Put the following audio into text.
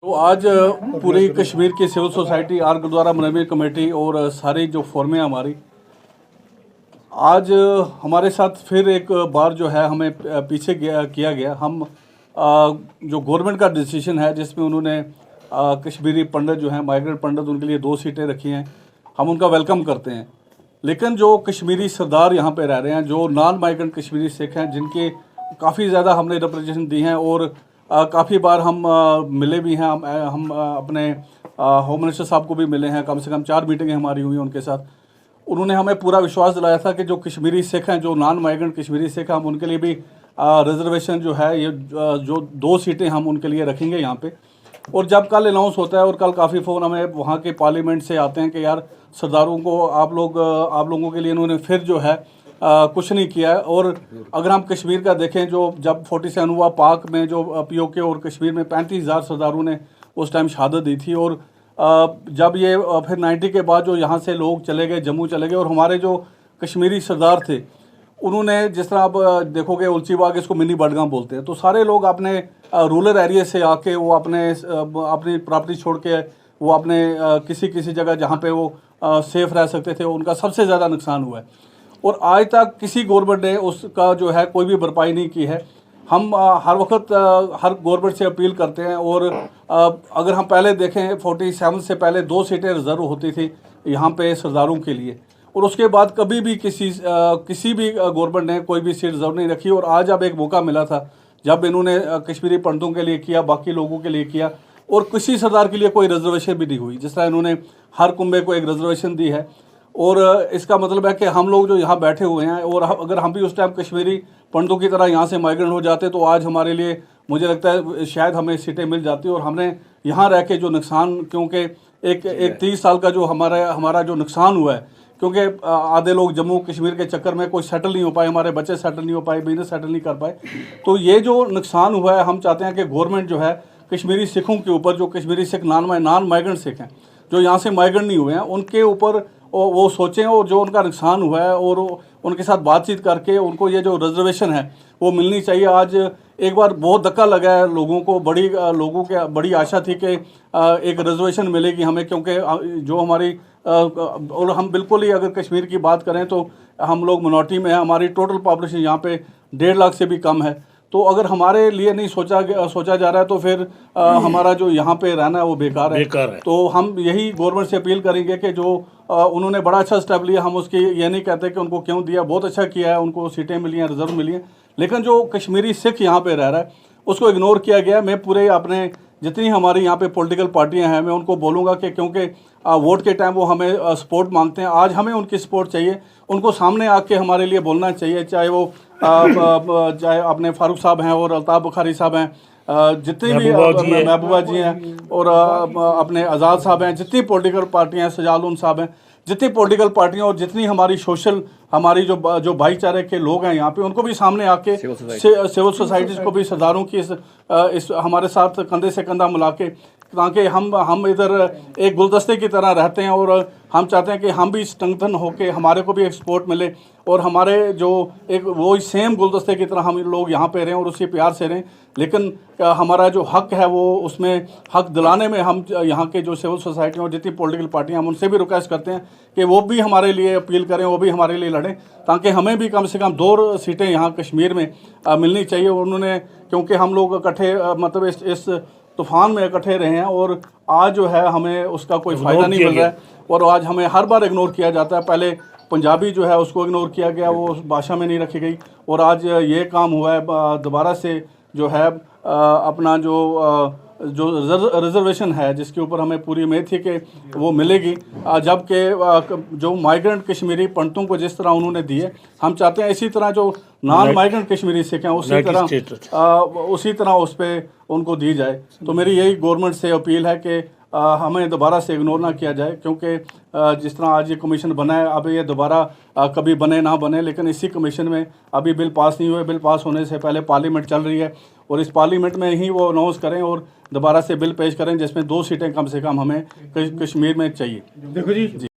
तो आज पूरी कश्मीर की सिविल सोसाइटी आर गुरुद्वारा मनवी कमेटी और सारी जो फॉर्में हमारी आज हमारे साथ फिर एक बार जो है हमें पीछे किया गया। हम जो गवर्नमेंट का डिसीजन है जिसमें उन्होंने कश्मीरी पंडित जो हैं माइग्रेंट पंडित उनके लिए 2 सीटें रखी हैं, हम उनका वेलकम करते हैं। लेकिन जो कश्मीरी सरदार यहाँ पे रह रहे हैं, जो नॉन माइग्रेंट कश्मीरी सिख हैं, जिनके काफ़ी ज़्यादा हमने रिप्रेजेंटेशन दी हैं और काफ़ी बार हम मिले भी हैं। हम अपने होम मिनिस्टर साहब को भी मिले हैं, कम से कम 4 मीटिंगें हमारी हुई उनके साथ। उन्होंने हमें पूरा विश्वास दिलाया था कि जो कश्मीरी सिख हैं, जो नॉन माइग्रेंट कश्मीरी सिख हैं, हम उनके लिए भी रिजर्वेशन जो है ये जो 2 सीटें हम उनके लिए रखेंगे यहाँ पे। और जब कल अनाउंस होता है और कल काफ़ी फ़ोन हमें वहाँ के पार्लियामेंट से आते हैं कि यार सरदारों को आप लोगों के लिए इन्होंने फिर जो है कुछ नहीं किया है। और अगर हम कश्मीर का देखें, जो जब 47 हुआ पाक में, जो POK और कश्मीर में 35,000 सरदारों ने उस टाइम शहादत दी थी। और जब ये फिर 90 के बाद जो यहाँ से लोग चले गए, जम्मू चले गए, और हमारे जो कश्मीरी सरदार थे उन्होंने, जिस तरह आप देखोगे उल्ची बाग इसको मिनी बडगाम बोलते हैं, तो सारे लोग अपने रूरल एरिया से आके वो अपनी प्रॉपर्टी छोड़ के वो अपने किसी जगह जहाँ पे वो सेफ रह सकते थे, उनका सबसे ज़्यादा नुकसान हुआ है। और आज तक किसी गवर्नमेंट ने उसका जो है कोई भी भरपाई नहीं की है। हम हर वक्त हर गवर्नमेंट से अपील करते हैं। और अगर हम पहले देखें 47 से पहले 2 सीटें रिजर्व होती थी यहाँ पे सरदारों के लिए, और उसके बाद कभी भी किसी भी गवर्नमेंट ने कोई भी सीट रिजर्व नहीं रखी। और आज अब एक मौका मिला था जब इन्होंने कश्मीरी पंडितों के लिए किया, बाकी लोगों के लिए किया, और किसी सरदार के लिए कोई रिजर्वेशन भी नहीं हुई। जिस तरह इन्होंने हर कुंबे को एक रिजर्वेशन दी है। और इसका मतलब है कि हम लोग जो यहाँ बैठे हुए हैं, और अगर हम भी उस टाइम कश्मीरी पंडितों की तरह यहाँ से माइग्रेंट हो जाते तो आज हमारे लिए, मुझे लगता है शायद हमें सीटें मिल जाती। और हमने यहाँ रह के जो नुकसान, क्योंकि एक 30 साल का जो हमारा जो नुकसान हुआ है, क्योंकि आधे लोग जम्मू कश्मीर के चक्कर में कोई सेटल नहीं हो पाए, हमारे बच्चे सेटल नहीं हो पाए, बिजनेस सेटल नहीं कर पाए। तो ये जो नुकसान हुआ है, हम चाहते हैं कि गवर्नमेंट जो है कश्मीरी सिखों के ऊपर, जो कश्मीरी सिख नॉन माइग्रेंट सिख हैं, जो यहाँ से माइग्रेंट नहीं हुए हैं, उनके ऊपर वो सोचें, और जो उनका नुकसान हुआ है और उनके साथ बातचीत करके उनको ये जो रिजर्वेशन है वो मिलनी चाहिए। आज एक बार बहुत धक्का लगा है लोगों को, बड़ी आशा थी कि एक रिजर्वेशन मिलेगी हमें, क्योंकि जो हमारी और हम बिल्कुल ही अगर कश्मीर की बात करें तो हम लोग मिनॉरिटी में हैं। हमारी टोटल पॉपुलेशन यहाँ पे 1.5 लाख से भी कम है। तो अगर हमारे लिए नहीं सोचा जा रहा है तो फिर हमारा जो यहाँ पे रहना है वो बेकार है। तो हम यही गवर्नमेंट से अपील करेंगे कि जो उन्होंने बड़ा अच्छा स्टेप लिया, हम उसकी ये नहीं कहते कि उनको क्यों दिया, बहुत अच्छा किया है, उनको सीटें मिली हैं, रिजर्व मिली हैं। लेकिन जो कश्मीरी सिख यहाँ पे रह रहा है उसको इग्नोर किया गया। मैं पूरे अपने जितनी हमारी यहाँ पे पॉलिटिकल पार्टियाँ हैं, मैं उनको बोलूँगा कि क्योंकि वोट के टाइम वो हमें सपोर्ट मांगते हैं, आज हमें उनकी सपोर्ट चाहिए। उनको सामने आके हमारे लिए बोलना चाहिए, चाहे वो चाहे अपने फारूक साहब हैं और अल्ताफ़ बुखारी साहब हैं, जितनी भी महबूबा जी हैं, और अपने आज़ाद साहब हैं, जितनी पॉलिटिकल पार्टियाँ हैं, सजालुन साहब हैं, जितनी पॉलिटिकल पार्टियाँ और जितनी हमारी हमारी जो भाईचारे के लोग हैं यहाँ पे, उनको भी सामने आके सिविल सोसाइटीज़ को भी सरदारों की इस हमारे साथ कंधे से कंधा मिला के, ताकि हम इधर एक गुलदस्ते की तरह रहते हैं। और हम चाहते हैं कि हम भी स्ट्रेंथन होके हमारे को भी एक सपोर्ट मिले, और हमारे जो एक वो सेम गुलदस्ते की तरह हम लोग यहाँ पे रहें और उसी प्यार से रहें। लेकिन हमारा जो हक है वो उसमें हक दिलाने में हम यहाँ के जो सिविल सोसाइटी और जितनी पॉलिटिकल पार्टियाँ, हम उनसे भी रिक्वेस्ट करते हैं कि वो भी हमारे लिए अपील करें, वो भी हमारे लिए लड़ें, ताकि हमें भी कम से कम 2 सीटें यहाँ कश्मीर में मिलनी चाहिए। उन्होंने, क्योंकि हम लोग इकट्ठे मतलब इस तूफान में इकट्ठे रहे हैं, और आज जो है हमें उसका कोई फ़ायदा नहीं मिल रहा है। और आज हमें हर बार इग्नोर किया जाता है। पहले पंजाबी जो है उसको इग्नोर किया गया, वो उस भाषा में नहीं रखी गई, और आज ये काम हुआ है दोबारा से जो है अपना जो रिजर्वेशन है, जिसके ऊपर हमें पूरी उम्मीद थी कि वो मिलेगी, जबकि जो माइग्रेंट कश्मीरी पंडितों को जिस तरह उन्होंने दिए, हम चाहते हैं इसी तरह जो नॉन माइग्रेंट कश्मीरी सिख हैं उसी तरह उस पर उनको दी जाए। तो मेरी यही गवर्नमेंट से अपील है कि हमें दोबारा से इग्नोर ना किया जाए, क्योंकि जिस तरह आज ये कमीशन बना है, अब ये दोबारा कभी बने ना बने, लेकिन इसी कमीशन में अभी बिल पास नहीं हुए। बिल पास होने से पहले पार्लियामेंट चल रही है, और इस पार्लियामेंट में ही वो अनाउंस करें और दोबारा से बिल पेश करें, जिसमें 2 सीटें कम से कम हमें कश्मीर में चाहिए। देखो जी।